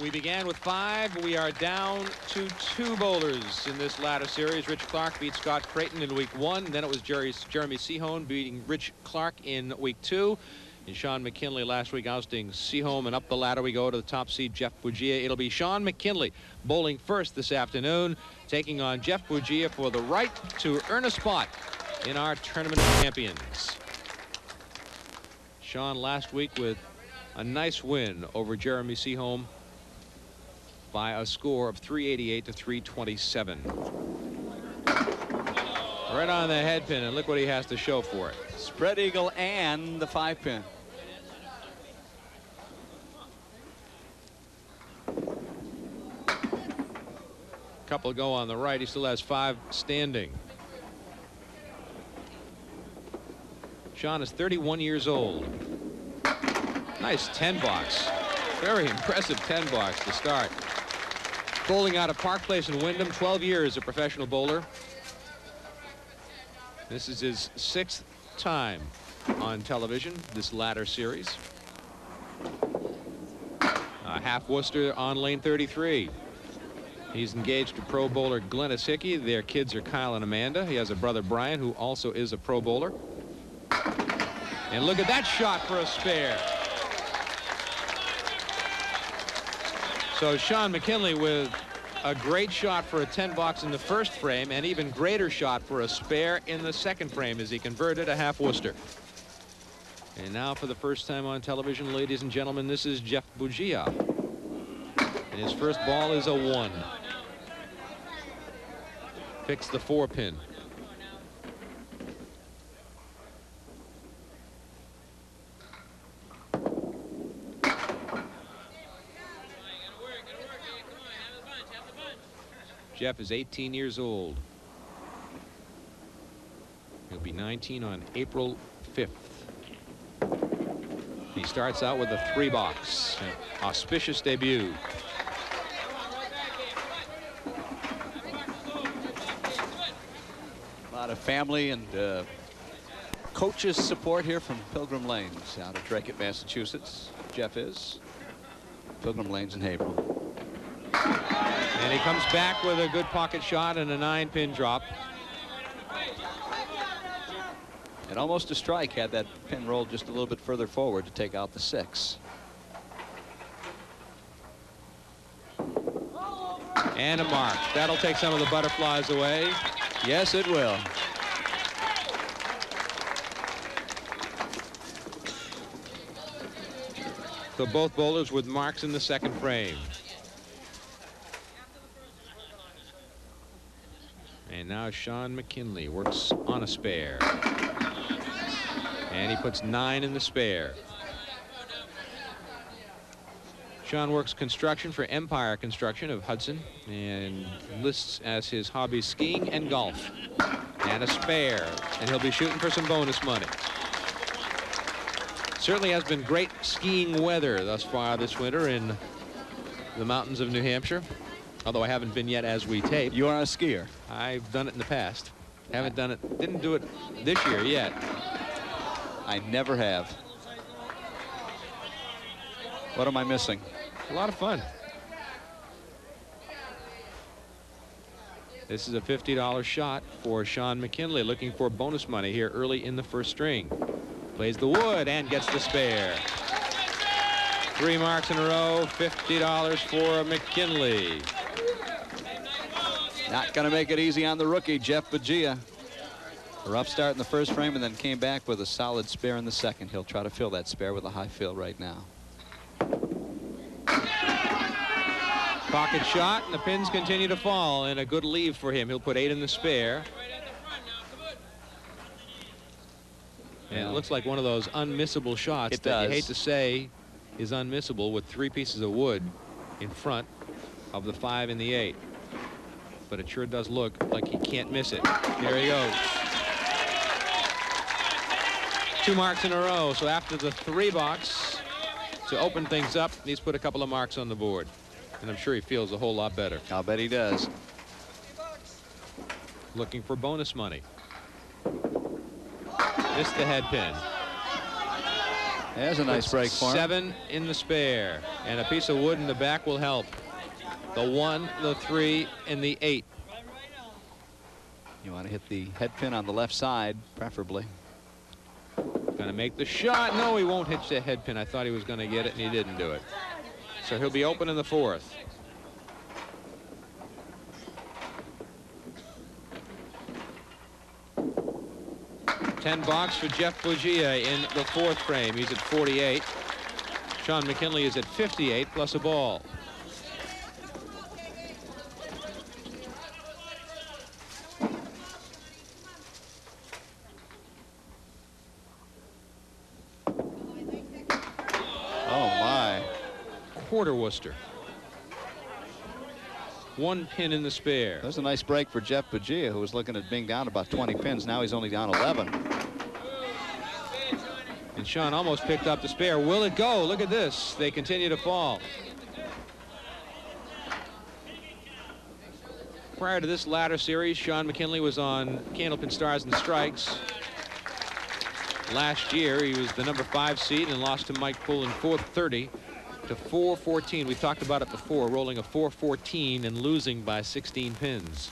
We began with 5. We are down to 2 bowlers in this ladder series. Rich Clark beat Scott Creighton in week 1. Then it was Jeremy Sehone beating Rich Clark in week 2. And Shawn McKinley last week ousting Sehone. And up the ladder we go to the top seed, Jeff Buggea. It'll be Shawn McKinley bowling first this afternoon, taking on Jeff Buggea for the right to earn a spot in our Tournament of Champions. Shawn last week with a nice win over Jeremy Sehone by a score of 388 to 327. Right on the head pin, and look what he has to show for it. Spread eagle and the 5-pin. Couple go on the right. He still has 5 standing. Shawn is 31 years old. Nice 10 box. Very impressive 10 box to start. Bowling out of Park Place in Wyndham, 12 years a professional bowler. This is his 6th time on television, this ladder series. Half Worcester on lane 33. He's engaged to pro bowler Glennis Hickey. Their kids are Kyle and Amanda. He has a brother Brian who also is a pro bowler. And look at that shot for a spare. So Shawn McKinley with a great shot for a 10 box in the first frame, and even greater shot for a spare in the second frame as he converted a half Worcester. And now for the first time on television, ladies and gentlemen, this is Jeff Buggea. And his first ball is a 1. Picks the 4-pin. Jeff is 18 years old. He'll be 19 on April 5th. He starts out with a 3 box. An auspicious debut. A lot of family and coaches support here from Pilgrim Lanes out of Drake, Massachusetts. Jeff is. Pilgrim Lanes in Haverhill. And he comes back with a good pocket shot and a 9-pin drop. And almost a strike had that pin rolled just a little bit further forward to take out the 6. And a mark. That'll take some of the butterflies away. Yes, it will. So both bowlers with marks in the second frame. And now Shawn McKinley works on a spare. And he puts 9 in the spare. Shawn works construction for Empire Construction of Hudson and lists as his hobbies skiing and golf. And a spare. And he'll be shooting for some bonus money. Certainly has been great skiing weather thus far this winter in the mountains of New Hampshire. Although I haven't been yet as we tape. You are a skier. I've done it in the past. Haven't done it, didn't do it this year yet. I never have. What am I missing? A lot of fun. This is a $50 shot for Shawn McKinley, looking for bonus money here early in the first string. Plays the wood and gets the spare. 3 marks in a row, $50 for McKinley. Not going to make it easy on the rookie, Jeff Buggea. A rough start in the first frame and then came back with a solid spare in the second. He'll try to fill that spare with a high fill right now. Pocket shot, and the pins continue to fall, and a good leave for him. He'll put 8 in the spare. And it looks like one of those unmissable shots that you hate to say is unmissable with 3 pieces of wood in front of the 5 and the 8. But it sure does look like he can't miss it. There he goes. 2 marks in a row. So after the 3 box, to open things up, he's put a couple of marks on the board. And I'm sure he feels a whole lot better. I'll bet he does. Looking for bonus money. Missed the head pin. There's a nice break for him. 7 in the spare, and a piece of wood in the back will help. The 1, the 3, and the 8. You want to hit the head pin on the left side, preferably. Gonna make the shot. No, he won't hit the head pin. I thought he was gonna get it, and he didn't do it. So he'll be open in the 4th. $10 for Jeff Buggea in the 4th frame. He's at 48. Shawn McKinley is at 58 plus a ball. Oh my. Quarter Worcester. 1 pin in the spare. That's a nice break for Jeff Buggea, who was looking at being down about 20 pins. Now he's only down 11. And Shawn almost picked up the spare. Will it go? Look at this. They continue to fall. Prior to this latter series, Shawn McKinley was on Candlepin Stars and Strikes. Last year, he was the number 5 seed and lost to Mike Poole in 430 to 414. We talked about it before, rolling a 414 and losing by 16 pins.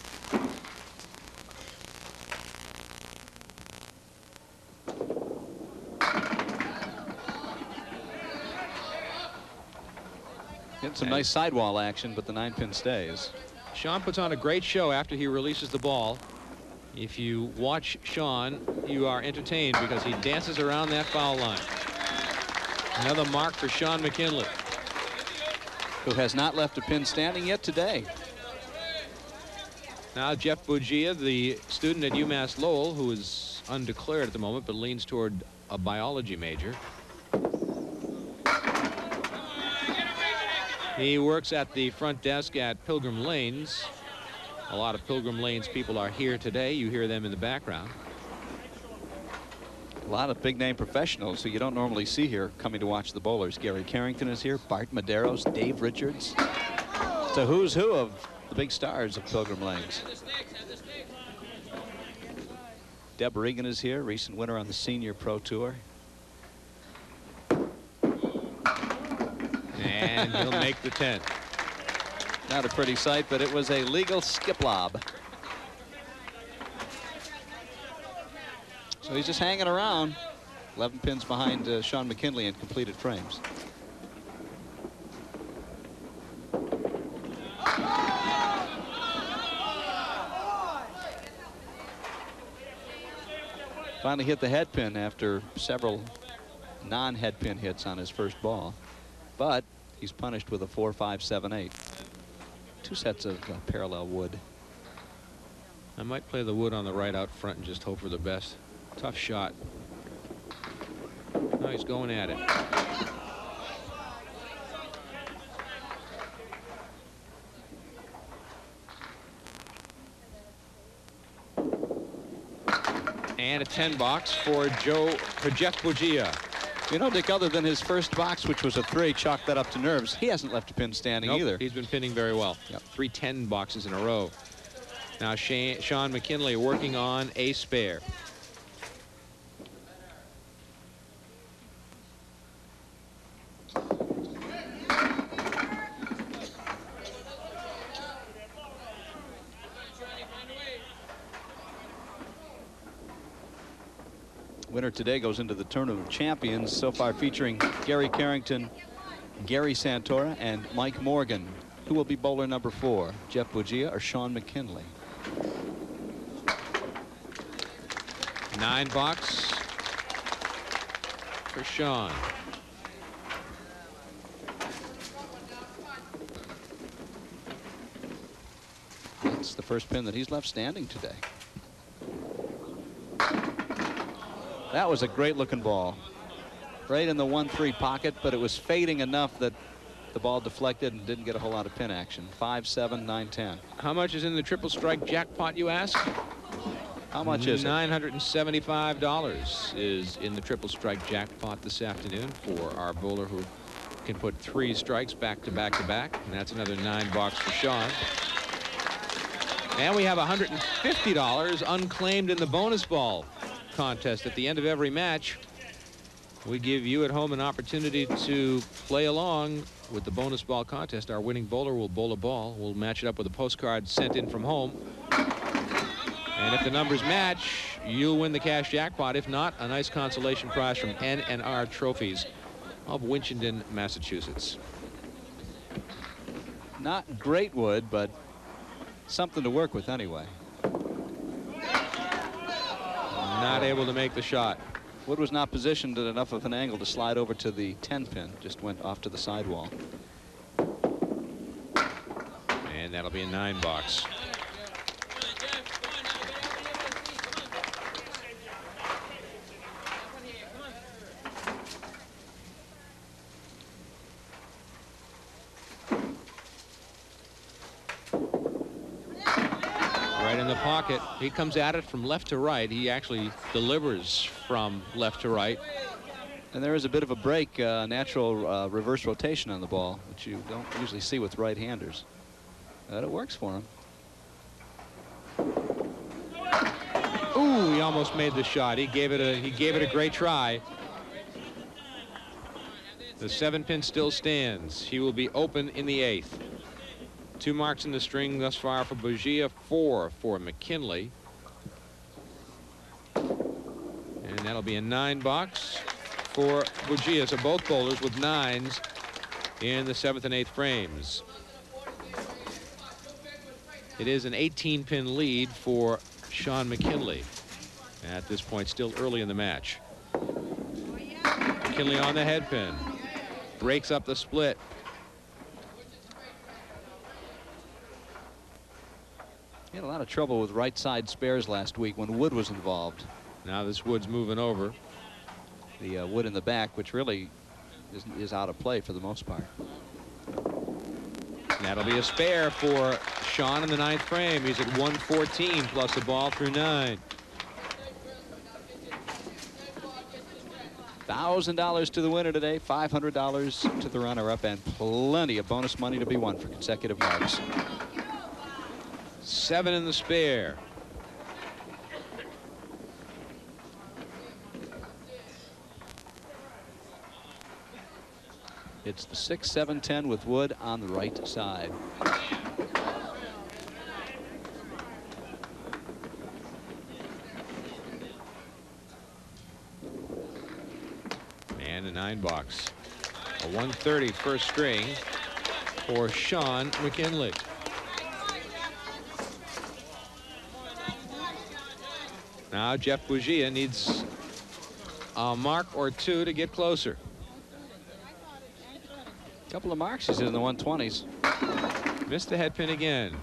Getting some nice sidewall action, but the 9-pin stays. Shawn puts on a great show after he releases the ball. If you watch Shawn, you are entertained because he dances around that foul line. Another mark for Shawn McKinley, who has not left a pin standing yet today. Now Jeff Buggea, the student at UMass Lowell, who is undeclared at the moment but leans toward a biology major. He works at the front desk at Pilgrim Lanes. A lot of Pilgrim Lanes people are here today. You hear them in the background. A lot of big-name professionals who you don't normally see here coming to watch the bowlers. Gary Carrington is here, Bart Medeiros, Dave Richards. It's a who's who of the big stars of Pilgrim Lanes. Deb Regan is here, recent winner on the Senior Pro Tour. And he'll make the 10. Not a pretty sight, but it was a legal skip lob. So he's just hanging around. 11 pins behind Shawn McKinley in completed frames. Finally hit the head pin after several non-head pin hits on his first ball. But he's punished with a 4, 5, 7, 8. 2 sets of parallel wood. I might play the wood on the right out front and just hope for the best. Tough shot. No, he's going at it. And a 10 box for Jeff Buggea. You know, Dick, other than his first box, which was a 3, chalk that up to nerves, he hasn't left a pin standing either. He's been pinning very well. Yep. 3 10 boxes in a row. Now Shawn McKinley working on a spare. Winner today goes into the Tournament of Champions, so far featuring Gary Carrington, Gary Santora, and Mike Morgan. Who will be bowler number 4, Jeff Buggea or Shawn McKinley? 9 box for Shawn. That's the first pin that he's left standing today. That was a great looking ball. Right in the 1-3 pocket, but it was fading enough that the ball deflected and didn't get a whole lot of pin action. 5, 7, 9, 10. How much is in the triple strike jackpot, you ask? How much is it? $975 is in the triple strike jackpot this afternoon for our bowler who can put 3 strikes back to back to back. And that's another 9 bucks for Shawn. And we have $150 unclaimed in the bonus ball contest at the end of every match. We give you at home an opportunity to play along with the bonus ball contest. Our winning bowler will bowl a ball. We'll match it up with a postcard sent in from home. And if the numbers match, you'll win the cash jackpot. If not, a nice consolation prize from N&R Trophies of Winchendon, Massachusetts. Not great wood, but something to work with anyway. Not able to make the shot. Wood was not positioned at enough of an angle to slide over to the 10 pin. Just went off to the sidewall. And that'll be a 9 box. Right in the pocket. He comes at it from left to right. He actually delivers from left to right. And there is a bit of a break, natural reverse rotation on the ball, which you don't usually see with right-handers. But it works for him. Ooh, he almost made the shot. He gave it a great try. The 7-pin still stands. He will be open in the 8th. 2 marks in the string thus far for Buggea, 4 for McKinley. And that'll be a 9 box for Buggea. So both bowlers with 9s in the 7th and 8th frames. It is an 18-pin lead for Shawn McKinley. At this point, still early in the match. McKinley on the head pin. Breaks up the split. He had a lot of trouble with right side spares last week when Wood was involved. Now this Wood's moving over. The Wood in the back, which really is out of play for the most part. And that'll be a spare for Shawn in the 9th frame. He's at 114 plus a ball through 9. $1,000 to the winner today, $500 to the runner-up, and plenty of bonus money to be won for consecutive marks. 7 in the spare. It's the 6, 7, 10 with Wood on the right side. And a 9 box. A 130 first string for Shawn McKinley. Now Jeff Buggea needs a mark or 2 to get closer. A couple of marks. He's in the 120s. Missed the head pin again.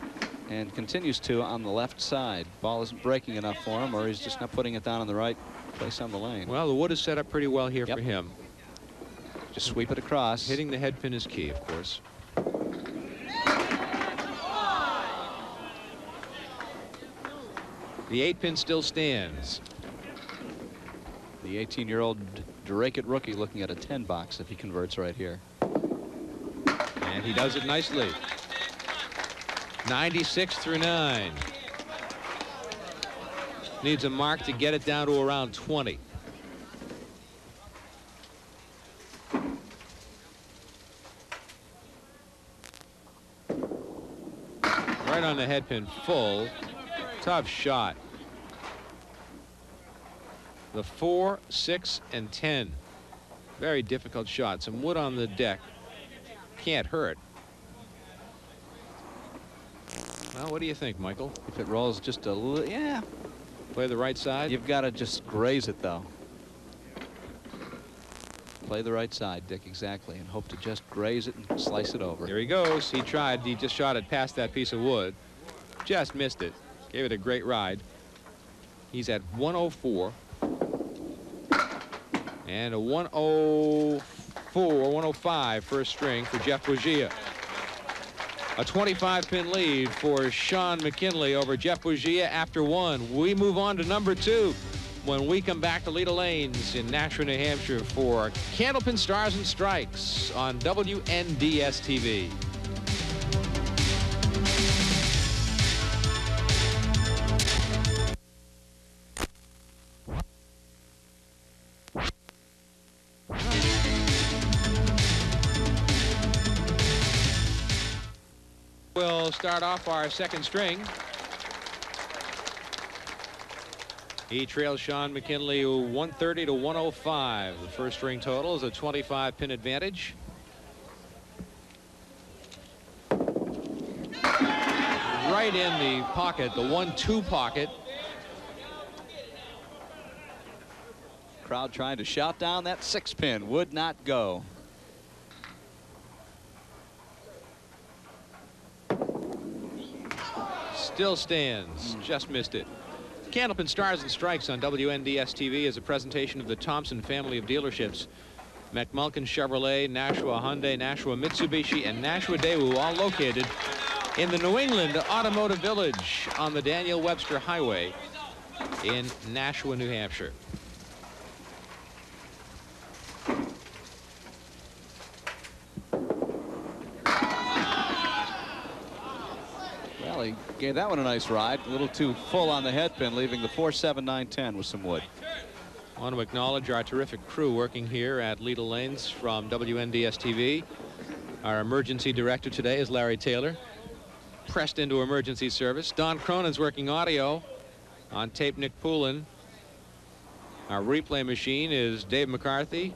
And continues to on the left side. Ball isn't breaking enough for him, or he's just not putting it down in the right place on the lane. Well, the wood is set up pretty well here for him. Just sweep it across. Hitting the head pin is key, of course. The 8 pin still stands. The 18-year-old Drake-it rookie looking at a 10 box if he converts right here. And he does it nicely. 96 through 9. Needs a mark to get it down to around 20. Right on the head pin, full. Tough shot. The 4, 6, and 10. Very difficult shot. Some wood on the deck. Can't hurt. Well, what do you think, Michael? If it rolls just a little, yeah. Play the right side? You've got to just graze it, though. Play the right side, Dick, exactly, and hope to just graze it and slice it over. Here he goes. He tried. He just shot it past that piece of wood. Just missed it. Gave it a great ride. He's at 104. And a 104, 105 first string for Jeff Buggea. A 25-pin lead for Shawn McKinley over Jeff Buggea after 1. We move on to number 2 when we come back to Leda Lanes in Nashua, New Hampshire for Candlepin Stars and Strikes on WNDS-TV. We'll start off our second string. He trails Shawn McKinley 130 to 105. The first string total is a 25 pin advantage. Right in the pocket, the 1-2 pocket. Crowd trying to shout down that 6-pin, would not go. Still stands, just missed it. Candlepin Stars and Strikes on WNDS TV is a presentation of the Thompson family of dealerships. McMulkin Chevrolet, Nashua Hyundai, Nashua Mitsubishi, and Nashua Daewoo, all located in the New England Automotive Village on the Daniel Webster Highway in Nashua, New Hampshire. Well, he gave that one a nice ride. A little too full on the head pin, leaving the 4-7-9-10 with some wood. I want to acknowledge our terrific crew working here at Leda Lanes from WNDS TV. Our emergency director today is Larry Taylor, pressed into emergency service. Don Cronin's working audio. On tape, Nick Poulin. Our replay machine is Dave McCarthy.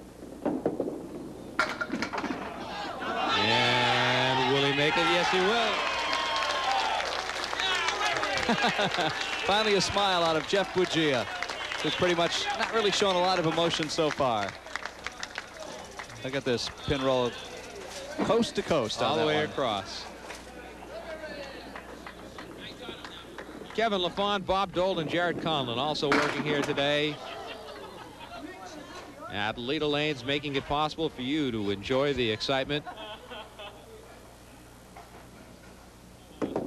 And will he make it? Yes, he will. Finally a smile out of Jeff Buggea, who's pretty much not really shown a lot of emotion so far. Look at this pin roll coast to coast. All the way one. across. Kevin LaFond, Bob Dole, and Jared Conlon also working here today at Leda Lanes, making it possible for you to enjoy the excitement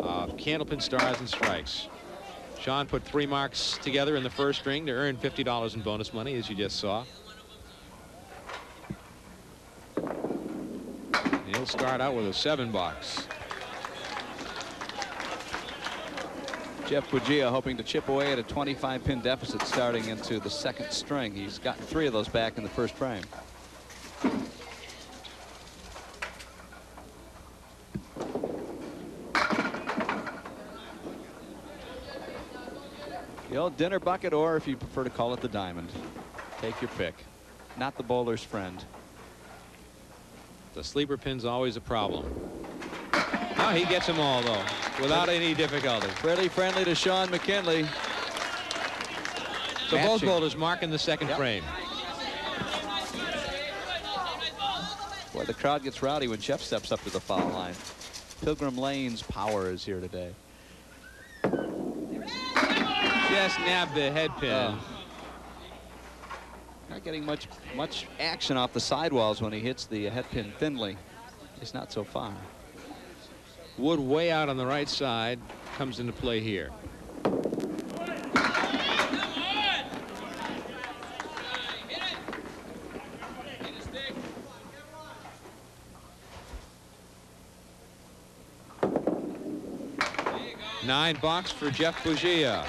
of Candlepin Stars and Strikes. Shawn put 3 marks together in the first string to earn $50 in bonus money, as you just saw. He'll start out with a 7-box. Jeff Buggea hoping to chip away at a 25-pin deficit starting into the second string. He's gotten 3 of those back in the first frame. The old dinner bucket, or if you prefer to call it the diamond. Take your pick. Not the bowler's friend. The sleeper pin's always a problem. Oh, he gets them all, though, without any difficulty. Pretty friendly to Shawn McKinley. So both bowlers marking the second frame. Boy, the crowd gets rowdy when Jeff steps up to the foul line. Pilgrim Lane's power is here today. Just nabbed the head pin. Not getting much action off the sidewalls when he hits the head pin thinly. He's not so far. Wood way out on the right side comes into play here. $9 for Jeff Buggea.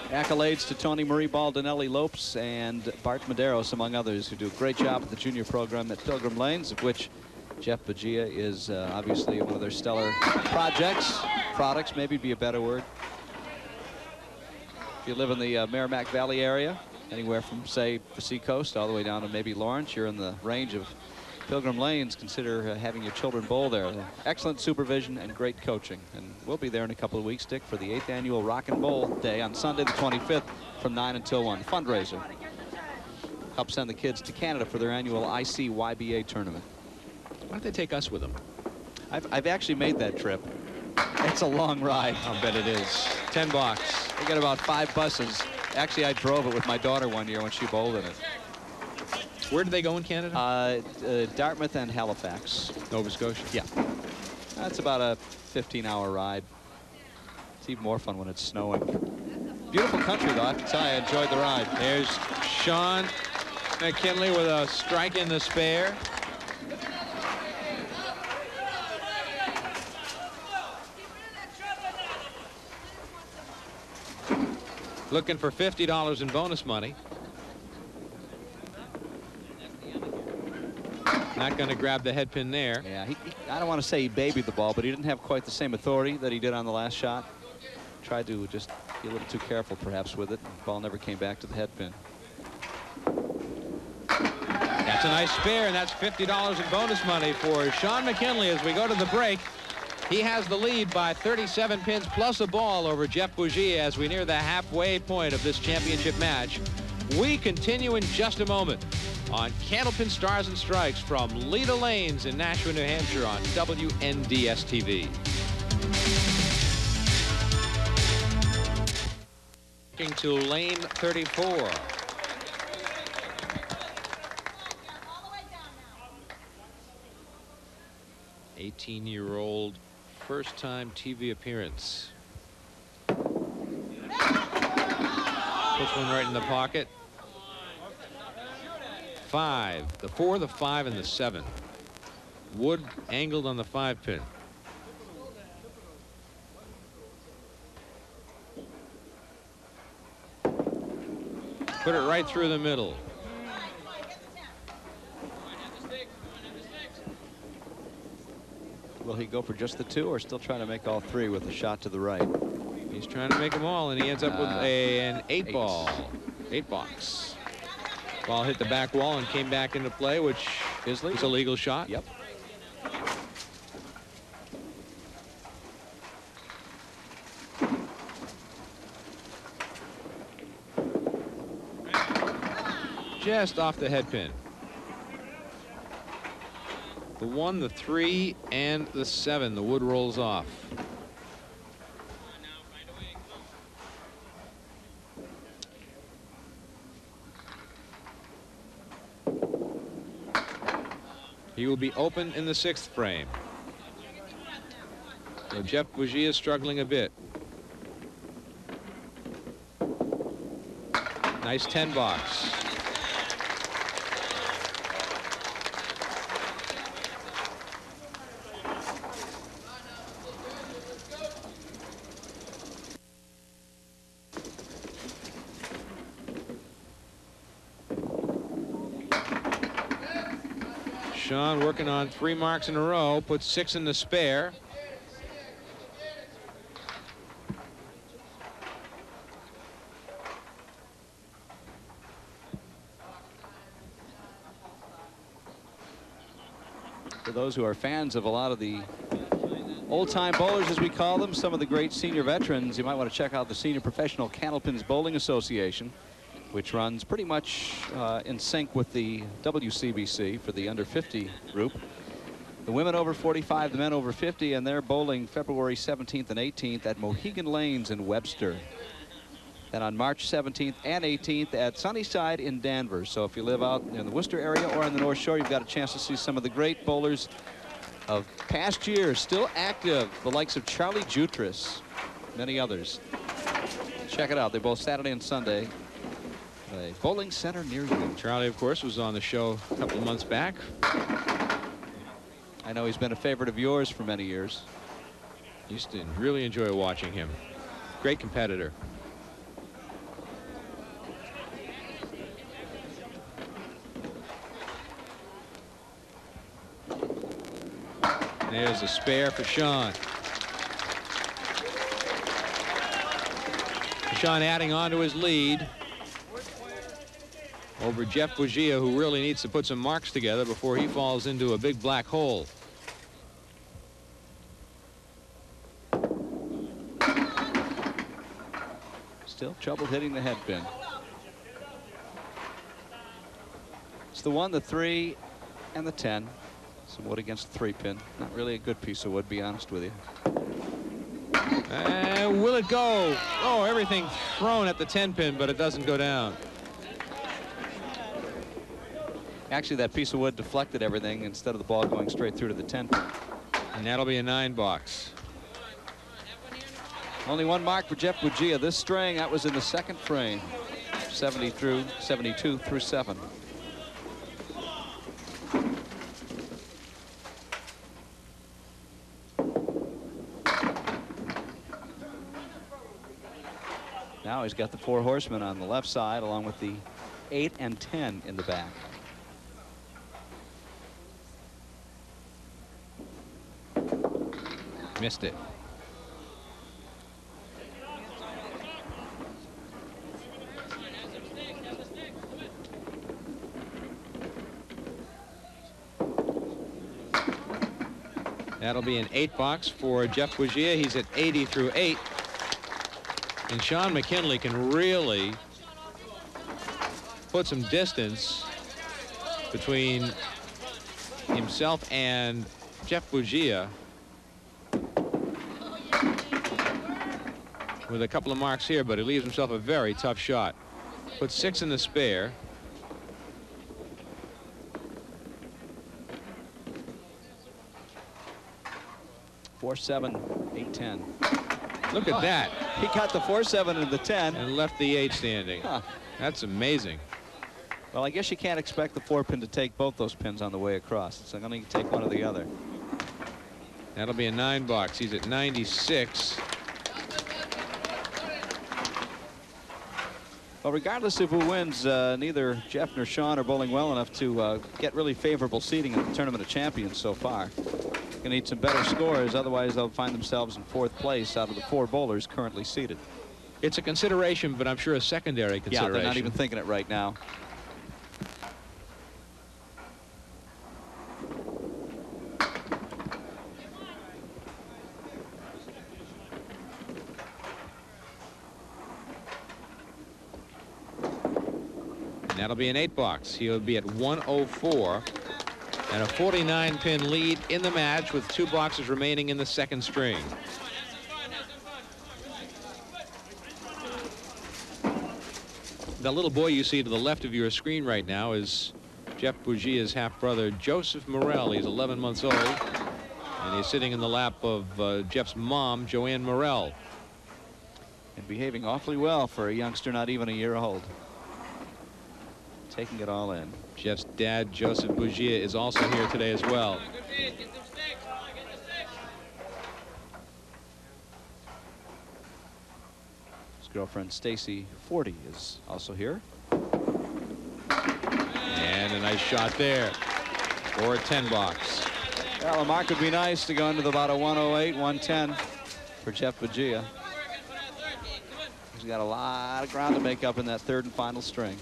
Accolades to Tony Marie Baldinelli Lopes and Bart Medeiros, among others, who do a great job at the junior program at Pilgrim Lanes, of which Jeff Buggea is obviously one of their stellar products, maybe be a better word. If you live in the Merrimack Valley area, anywhere from, say, the Seacoast all the way down to maybe Lawrence, you're in the range of Pilgrim Lanes. Consider having your children bowl there. Excellent supervision and great coaching. And we'll be there in a couple of weeks, Dick, for the 8th annual Rock and Bowl Day on Sunday the 25th from 9 until 1. Fundraiser. Help send the kids to Canada for their annual ICYBA tournament. Why don't they take us with them? I've actually made that trip. It's a long ride. I'll bet it is. $10. We got about 5 buses. Actually, I drove it with my daughter one year when she bowled in it. Where do they go in Canada? Dartmouth and Halifax. Nova Scotia? Yeah. That's about a 15-hour ride. It's even more fun when it's snowing. Beautiful country, though. I have to tell you, I enjoyed the ride. There's Shawn McKinley with a strike in the spare. Looking for $50 in bonus money. Not going to grab the head pin there. Yeah, I don't want to say he babied the ball, but he didn't have quite the same authority that he did on the last shot. Tried to just be a little too careful, perhaps, with it. The ball never came back to the head pin. That's a nice spare, and that's $50 in bonus money for Shawn McKinley as we go to the break. He has the lead by 37 pins plus a ball over Jeff Buggea as we near the halfway point of this championship match. We continue in just a moment on Candlepin Stars and Strikes from Leda Lanes in Nashua, New Hampshire on WNDS-TV. To lane 34. $18-year-old first-time TV appearance. Puts one right in the pocket. 5, the 4, the 5, and the 7. Wood angled on the 5-pin. Put it right through the middle. Will he go for just the 2 or still trying to make all 3 with a shot to the right? He's trying to make them all, and he ends up with an 8 ball. 8 box. Ball hit the back wall and came back into play, which is a legal shot. Yep. Just off the head pin. The 1, the 3, and the 7. The wood rolls off. He will be open in the 6th frame. So Jeff Buggea is struggling a bit. Nice 10 box. Shawn working on 3 marks in a row, puts 6 in the spare. For those who are fans of a lot of the old-time bowlers, as we call them, some of the great senior veterans, you might want to check out the Senior Professional Candlepins Bowling Association, which runs pretty much in sync with the WCBC for the under 50 group. The women over 45, the men over 50, and they're bowling February 17th and 18th at Mohegan Lanes in Webster. And on March 17th and 18th at Sunnyside in Danvers. So if you live out in the Worcester area or in the North Shore, you've got a chance to see some of the great bowlers of past years still active, the likes of Charlie Jutras, many others. Check it out. They're both Saturday and Sunday. A bowling center near you. Charlie, of course, was on the show a couple of months back. I know he's been a favorite of yours for many years. Used to really enjoy watching him. Great competitor. There's a spare for Shawn. Shawn adding on to his lead over Jeff Buggea, who really needs to put some marks together before he falls into a big black hole. Still trouble hitting the head pin. It's the 1, the 3, and the 10. Some wood against the 3-pin. Not really a good piece of wood, be honest with you. Will it go? Oh, everything thrown at the 10-pin, but it doesn't go down. Actually, that piece of wood deflected everything instead of the ball going straight through to the 10-pin. And that'll be a 9 box. Only 1 mark for Jeff Buggea. This string, that was in the 2nd frame. 72 through 7. Now he's got the 4 horsemen on the left side, along with the 8 and 10 in the back. Missed it. That'll be an 8 box for Jeff Buggea. He's at 80 through 8. And Shawn McKinley can really put some distance between himself and Jeff Buggea with a couple of marks here, but he leaves himself a very tough shot. Puts 6 in the spare. Four, 7, 8, 10. Look at that. He got the 4-7 and the 10. And left the 8 standing. Huh. That's amazing. Well, I guess you can't expect the 4-pin to take both those pins on the way across. It's going to take one or the other. That'll be a 9 box. He's at 96. Well, regardless of who wins, neither Jeff nor Shawn are bowling well enough to get really favorable seeding in the Tournament of Champions so far. Going to need some better scores, otherwise they'll find themselves in 4th place out of the 4 bowlers currently seated. It's a consideration, but I'm sure a secondary consideration. Yeah, they're not even thinking it right now. And that'll be an 8 box. He'll be at 104. And a 49-pin lead in the match with 2 boxes remaining in the 2nd string. The little boy you see to the left of your screen right now is Jeff Buggea's half-brother, Joseph Morel. He's 11 months old, and he's sitting in the lap of Jeff's mom, Joanne Morel. And behaving awfully well for a youngster not even a year old. Taking it all in. Jeff's dad, Joseph Buggea, is also here today as well. His girlfriend, Stacy, 40, is also here. And a nice shot there for a 10 box. Well, the mark would be nice to go into about a 108, 110 for Jeff Buggea. He's got a lot of ground to make up in that 3rd and final string.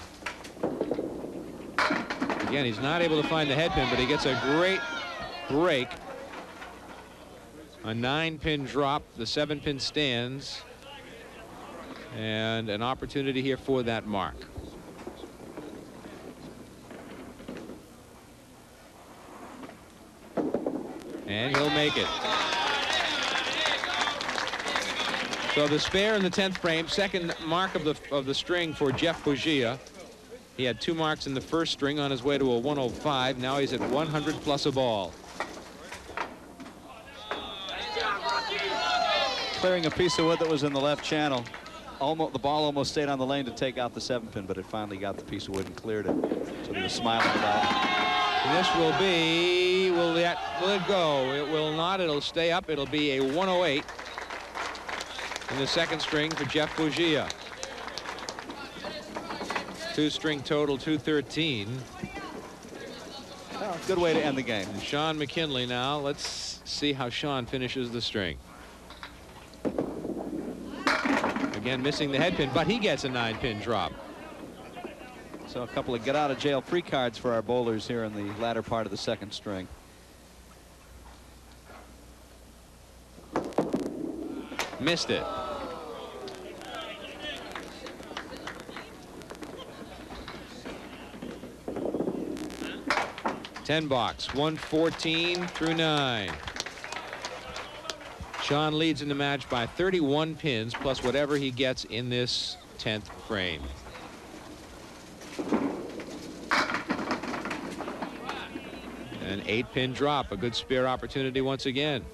Again, he's not able to find the head pin, but he gets a great break. A 9-pin drop, the 7-pin stands, and an opportunity here for that mark. And he'll make it. So the spare in the 10th frame, 2nd mark of the string for Jeff Buggea. He had 2 marks in the 1st string on his way to a 105. Now he's at 100 plus a ball. Clearing a piece of wood that was in the left channel. The ball almost stayed on the lane to take out the 7-pin, but it finally got the piece of wood and cleared it. So he was smiling about it. And this will be, will it go? It will not. It'll stay up. It'll be a 108 in the 2nd string for Jeff Buggea. 2-string total, 213. Oh, good way to end the game. And Shawn McKinley now. Let's see how Shawn finishes the string. Again, missing the head pin, but he gets a 9-pin drop. So a couple of get-out-of-jail-free cards for our bowlers here in the latter part of the 2nd string. Missed it. Ten box, 114 through 9. Shawn leads in the match by 31 pins plus whatever he gets in this 10th frame. An 8-pin drop, a good spare opportunity once again.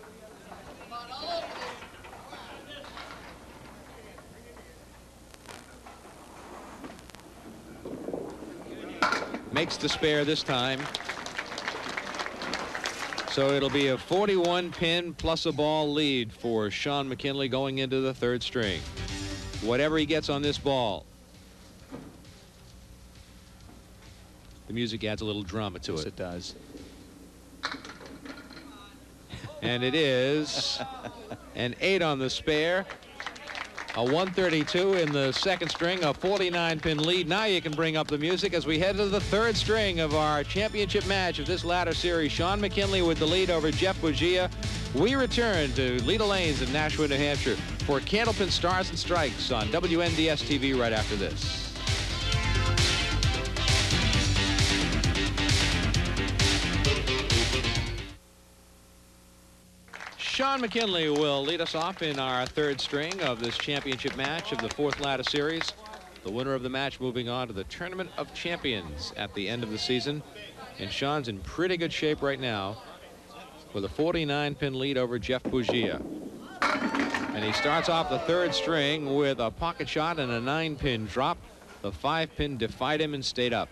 Makes the spare this time. So it'll be a 41-pin plus a ball lead for Shawn McKinley going into the 3rd string. Whatever he gets on this ball. The music adds a little drama to it. Yes, it does. And it is an 8 on the spare. A 132 in the second string, a 49-pin lead. Now you can bring up the music as we head to the third string of our championship match of this ladder series. Shawn McKinley with the lead over Jeff Buggea. We return to Leda Lanes in Nashua, New Hampshire for Candlepin Stars and Strikes on WNDS TV right after this. Shawn McKinley will lead us off in our third string of this championship match of the fourth ladder series. The winner of the match moving on to the Tournament of Champions at the end of the season. And Shawn's in pretty good shape right now with a 49-pin lead over Jeff Buggea. And he starts off the third string with a pocket shot and a 9-pin drop. The 5-pin defied him and stayed up.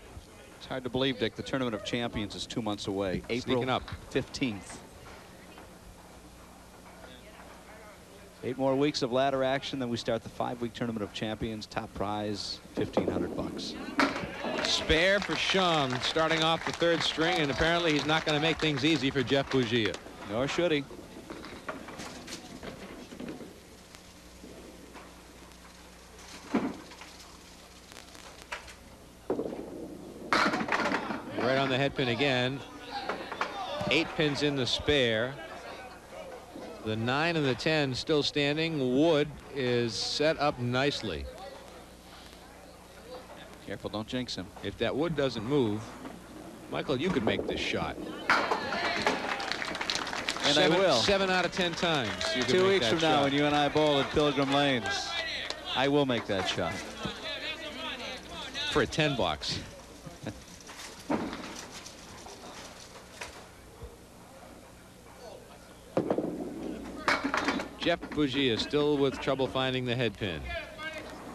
It's hard to believe, Dick, the Tournament of Champions is 2 months away. Sneaking April up. 15th. 8 more weeks of ladder action, then we start the 5-week Tournament of Champions. Top prize, $1,500. Spare for Shawn starting off the third string, and apparently he's not going to make things easy for Jeff Buggea. Nor should he. Right on the head pin again. 8 pins in the spare. The 9 and the 10 still standing. Wood is set up nicely. Careful, don't jinx him. If that wood doesn't move, Michael, you could make this shot. And I will. 7 out of 10 times. You could 2 make weeks that from now, shot. when you and I bowl at Pilgrim Lanes, I will make that shot. For a 10 bucks. Jeff Buggea still with trouble finding the head pin.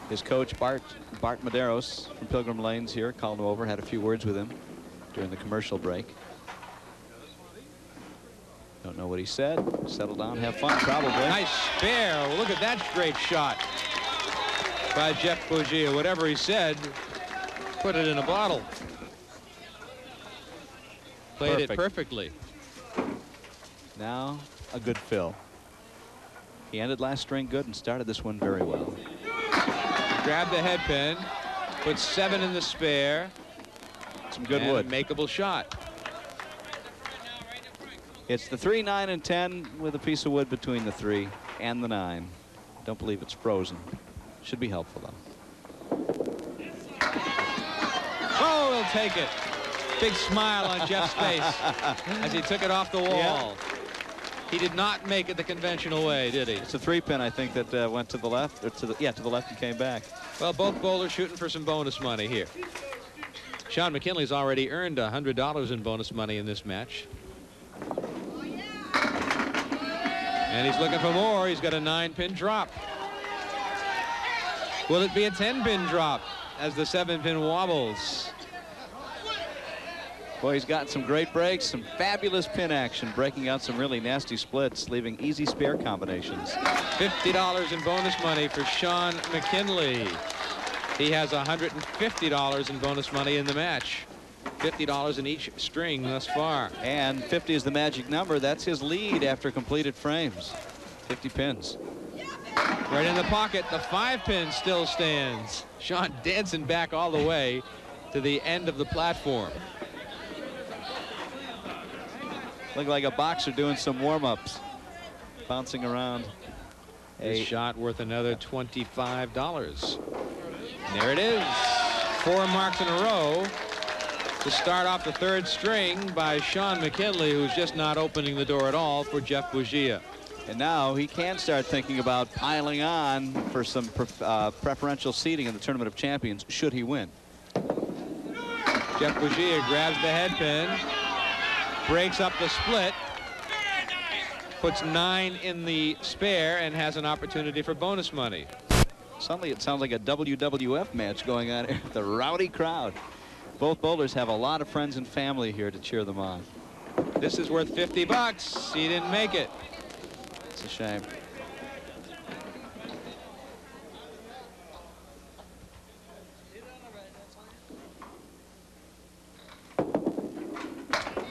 His coach, Bart Medeiros from Pilgrim Lanes here, called him over, had a few words with him during the commercial break. Don't know what he said. Settle down, have fun, probably. Nice spare. Look at that straight shot by Jeff Buggea. Whatever he said, put it in a bottle. Played it perfectly. Now a good fill. He ended last string good and started this one very well. Grabbed the head pin, put 7 in the spare. Some good and wood. A makeable shot. It's the 3, 9, and 10 with a piece of wood between the 3 and the 9. Don't believe it's frozen. Should be helpful though. Oh, he'll take it. Big smile on Jeff's face as he took it off the wall. Yeah. He did not make it the conventional way, did he? It's a 3-pin, I think, that went to the left, or to the left and came back. Well, both bowlers shooting for some bonus money here. Shawn McKinley's already earned $100 in bonus money in this match. And he's looking for more. He's got a 9-pin drop. Will it be a 10-pin drop as the 7-pin wobbles? Boy, he's gotten some great breaks, some fabulous pin action, breaking out some really nasty splits, leaving easy spare combinations. $50 in bonus money for Shawn McKinley. He has $150 in bonus money in the match. $50 in each string thus far. And 50 is the magic number. That's his lead after completed frames. 50 pins. Right in the pocket, the 5-pin still stands. Shawn dancing back all the way to the end of the platform. Look like a boxer doing some warm-ups, bouncing around. This shot worth another $25. And there it is. 4 marks in a row to start off the third string by Shawn McKinley, who's just not opening the door at all for Jeff Buggea. And now he can start thinking about piling on for some preferential seating in the Tournament of Champions, should he win. Jeff Buggea grabs the head pin, breaks up the split, puts 9 in the spare, and has an opportunity for bonus money. Suddenly it sounds like a WWF match going on here. The rowdy crowd. Both bowlers have a lot of friends and family here to cheer them on. This is worth $50. He didn't make it. It's a shame.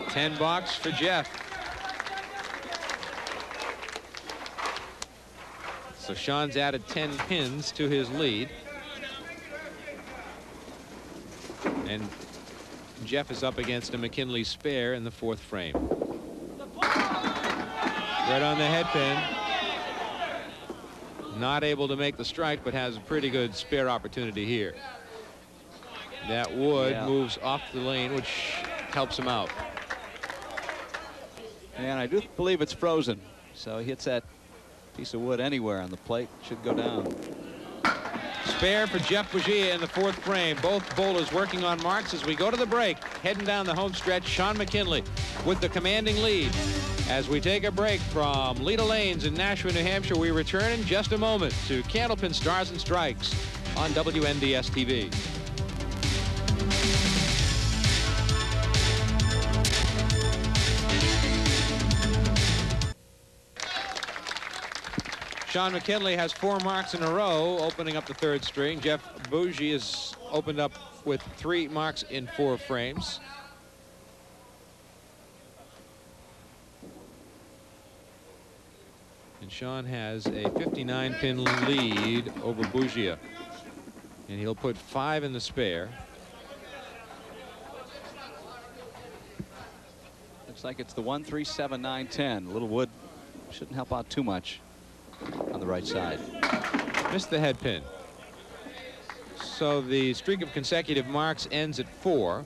$10 for Jeff. So Shawn's added 10 pins to his lead. And Jeff is up against a McKinley spare in the 4th frame. Right on the head pin. Not able to make the strike, but has a pretty good spare opportunity here. That wood moves off the lane, which helps him out. And I do believe it's frozen. So he hits that piece of wood anywhere on the plate. Should go down. Spare for Jeff Buggea in the 4th frame. Both bowlers working on marks as we go to the break. Heading down the home stretch, Shawn McKinley with the commanding lead. As we take a break from Leda Lanes in Nashua, New Hampshire, we return in just a moment to Candlepin Stars and Strikes on WNDS TV. Shawn McKinley has 4 marks in a row, opening up the 3rd string. Jeff Buggea has opened up with 3 marks in 4 frames. And Shawn has a 59-pin lead over Buggea. And he'll put 5 in the spare. Looks like it's the 1, 3, 7, 9, 10. A little wood shouldn't help out too much on the right side. Missed the head pin. So the streak of consecutive marks ends at 4.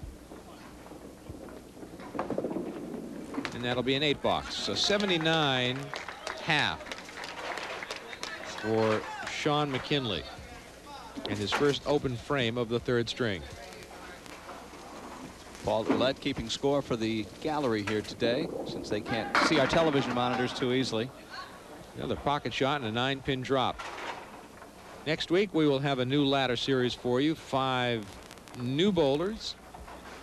And that'll be an 8 box. So 79 half for Shawn McKinley in his first open frame of the 3rd string. Paul Ouellette keeping score for the gallery here today, since they can't see our television monitors too easily. Another pocket shot and a 9-pin drop. Next week we will have a new ladder series for you. 5 new bowlers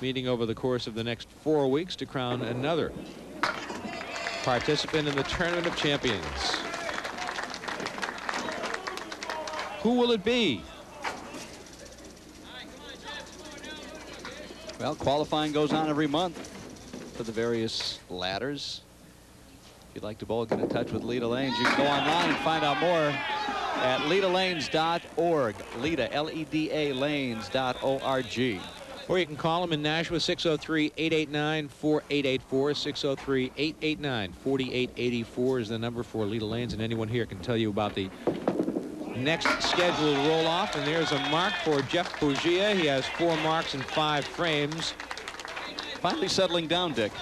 meeting over the course of the next 4 weeks to crown another participant in the Tournament of Champions. Who will it be? Well, qualifying goes on every month for the various ladders. If you'd like to bowl, get in touch with Leda Lanes. You can go online and find out more at LedaLanes.org. Leda, L-E-D-A, lanes.org. Or you can call them in Nashua, 603-889-4884. 603-889-4884 is the number for Leda Lanes, and anyone here can tell you about the next scheduled roll-off. And there's a mark for Jeff Buggea. He has 4 marks in 5 frames. Finally settling down, Dick.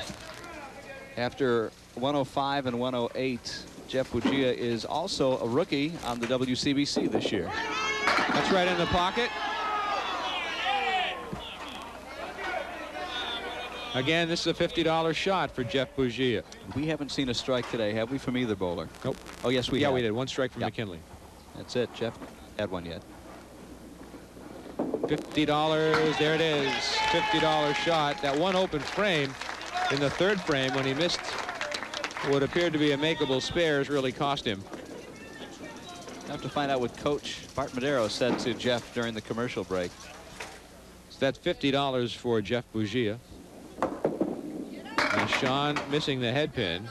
After 105 and 108, Jeff Buggea is also a rookie on the WCBC this year. That's right in the pocket. Again, this is a $50 shot for Jeff Buggea. We haven't seen a strike today, have we, from either bowler? Nope. Oh, yes, we have. Yeah, we did. 1 strike from McKinley. That's it. Jeff had one yet. $50. There it is. $50 shot. That one open frame in the 3rd frame when he missed what appeared to be a makeable spares really cost him. I have to find out what Coach Bart Madero said to Jeff during the commercial break. So that's $50 for Jeff Buggea. And Shawn, missing the head pin,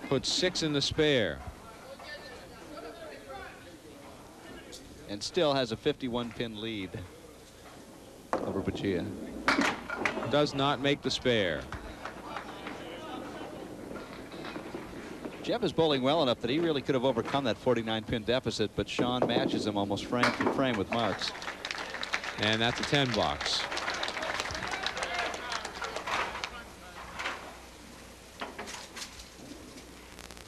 puts 6 in the spare. And still has a 51-pin lead over Buggea. Does not make the spare. Jeff is bowling well enough that he really could have overcome that 49-pin deficit, but Shawn matches him almost frame for frame with marks. And that's a 10 box.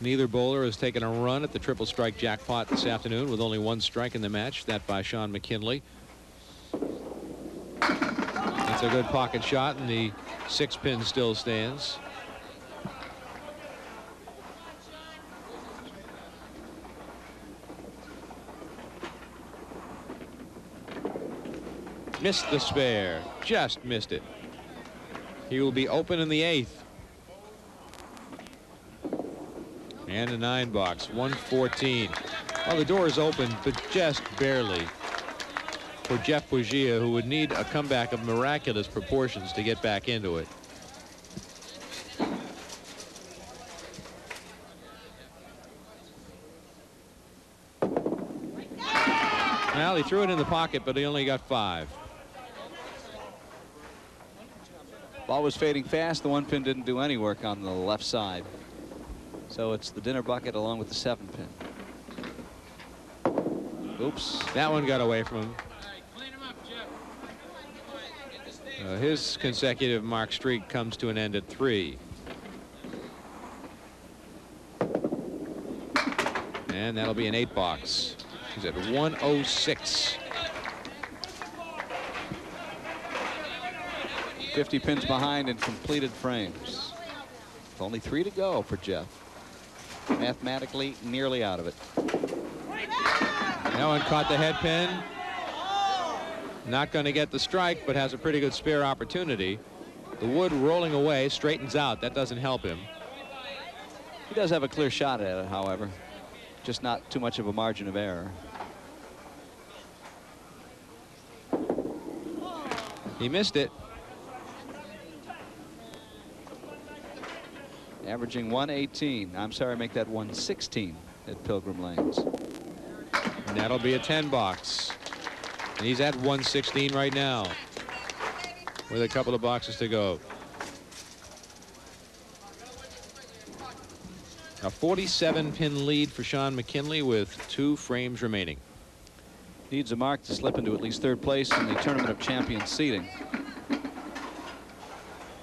Neither bowler has taken a run at the triple strike jackpot this afternoon, with only 1 strike in the match, that by Shawn McKinley. That's a good pocket shot, and the 6-pin still stands. Missed the spare, just missed it. He will be open in the 8th. And a 9 box, 114. Well, the door is open, but just barely for Jeff Buggea, who would need a comeback of miraculous proportions to get back into it. Well, he threw it in the pocket, but he only got 5. Ball was fading fast. The 1 pin didn't do any work on the left side. So it's the dinner bucket along with the 7 pin. Oops. That one got away from him. His consecutive mark streak comes to an end at 3. And that'll be an 8 box. He's at 106. 50 pins behind in completed frames. With only 3 to go for Jeff. Mathematically nearly out of it. That one caught the head pin. Not going to get the strike, but has a pretty good spare opportunity. The wood rolling away, straightens out. That doesn't help him. He does have a clear shot at it, however. Just not too much of a margin of error. He missed it. Averaging 118. I'm sorry, make that 116 at Pilgrim Lanes. And that'll be a 10 box. And he's at 116 right now with a couple of boxes to go. A 47 pin lead for Shawn McKinley with 2 frames remaining. Needs a mark to slip into at least 3rd place in the Tournament of Champions seeding.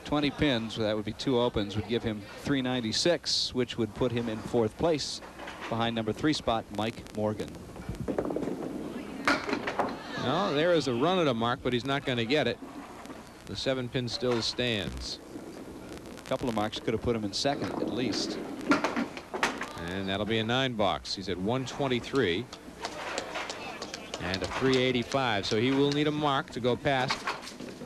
20 pins, that would be 2 opens, would give him 396, which would put him in 4th place behind number 3 spot Mike Morgan. No, there is a run at a mark, but he's not going to get it. The 7 pin still stands. A couple of marks could have put him in 2nd at least. And that'll be a 9 box. He's at 123 and a 385. So he will need a mark to go past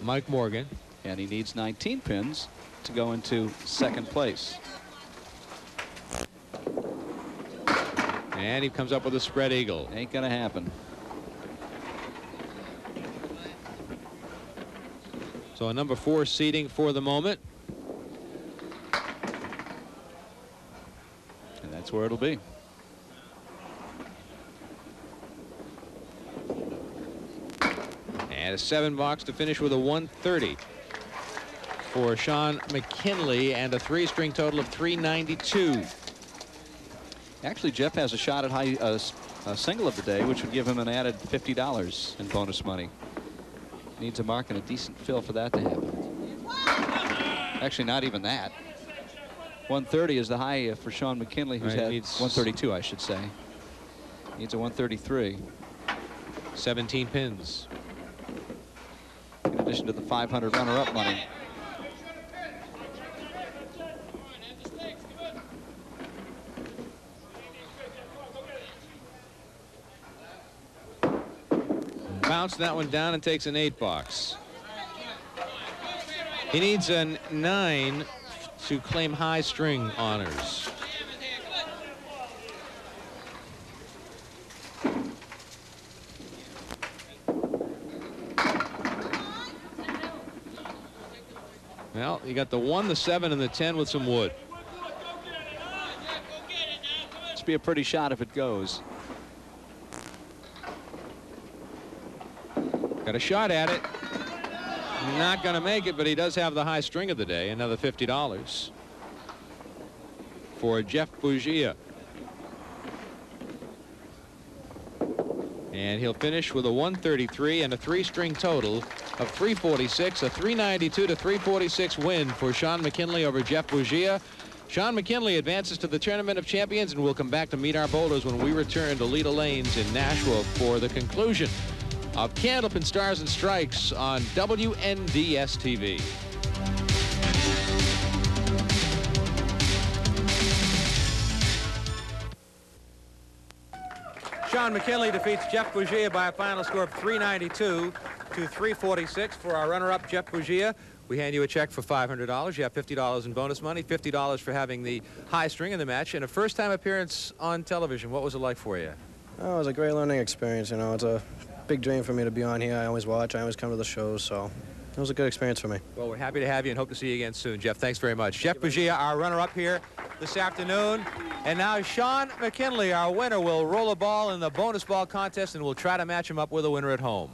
Mike Morgan. And he needs 19 pins to go into 2nd place. And he comes up with a spread eagle. Ain't gonna happen. So a number 4 seeding for the moment. And that's where it'll be. And a 7 box to finish with a 130 for Shawn McKinley and a 3-string total of 392. Actually, Jeff has a shot at a single of the day, which would give him an added $50 in bonus money. Needs a mark and a decent fill for that to happen. Actually, not even that. 130 is the high for Shawn McKinley, who's had 132, I should say. Needs a 133. 17 pins. In addition to the 500 runner-up money. Bounce that one down and takes an 8 box. He needs a 9 to claim high string honors. Well, you got the 1, the 7, and the 10 with some wood. This be a pretty shot if it goes. Got a shot at it. Not going to make it, but he does have the high string of the day. Another $50 for Jeff Buggea. And he'll finish with a 133 and a 3-string total of 346. A 392 to 346 win for Shawn McKinley over Jeff Buggea. Shawn McKinley advances to the Tournament of Champions, and we'll come back to meet our bowlers when we return to Leda Lanes in Nashua for the conclusion of Candlepin Stars and Strikes on WNDS TV. Shawn McKinley defeats Jeff Buggea by a final score of 392 to 346 for our runner-up, Jeff Buggea. We hand you a check for $500. You have $50 in bonus money, $50 for having the high string in the match, and a first-time appearance on television. What was it like for you? Oh, it was a great learning experience. You know, it's a big dream for me to be on here. I always watch. I always come to the shows, so it was a good experience for me. Well, we're happy to have you and hope to see you again soon, Jeff. Thanks very much. Jeff Buggea, our runner-up here this afternoon. And now Shawn McKinley, our winner, will roll a ball in the bonus ball contest, and we'll try to match him up with a winner at home.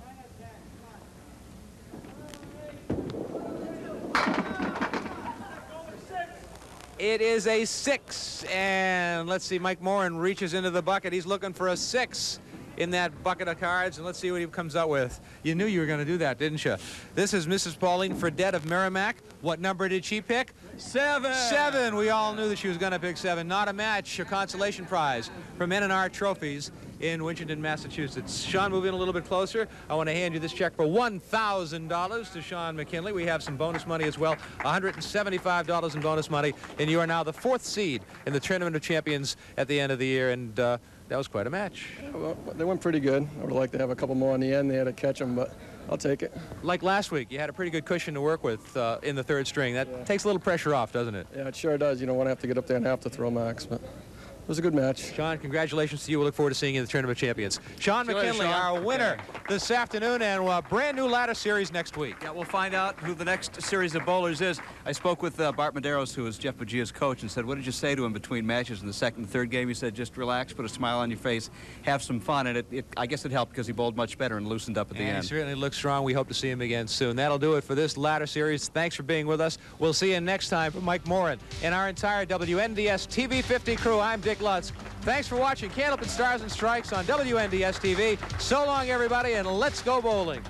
It is a 6, and let's see, Mike Moran reaches into the bucket. He's looking for a 6 in that bucket of cards, and let's see what he comes up with. You knew you were going to do that, didn't you? This is Mrs. Pauline Fredette of Merrimack. What number did she pick? 7. 7. We all knew that she was going to pick 7. Not a match, a consolation prize from N&R Trophies in Winchendon, Massachusetts. Shawn, move in a little bit closer. I want to hand you this check for $1,000 to Shawn McKinley. We have some bonus money as well, $175 in bonus money, and you are now the 4th seed in the Tournament of Champions at the end of the year, and that was quite a match. Yeah, well, they went pretty good. I would like to have a couple more in the end. They had to catch them, but I'll take it. Like last week, you had a pretty good cushion to work with in the 3rd string. That takes a little pressure off, doesn't it? Yeah, it sure does. You don't want to have to get up there and have to throw max, but it was a good match. Shawn, congratulations to you. We look forward to seeing you in the Tournament of Champions. Shawn McKinley, our winner this afternoon, and a brand new ladder series next week. Yeah, we'll find out who the next series of bowlers is. I spoke with Bart Medeiros, who is Jeff Buggiea's coach, and said, what did you say to him between matches in the 2nd and 3rd game? He said, just relax, put a smile on your face, have some fun. And I guess it helped because he bowled much better and loosened up at the end. He certainly looks strong. We hope to see him again soon. That'll do it for this ladder series. Thanks for being with us. We'll see you next time. For Mike Moran and our entire WNDS TV 50 crew, I'm Dick Lutz. Thanks for watching Candlepin Stars and Strikes on WNDS TV. So long, everybody, and let's go bowling.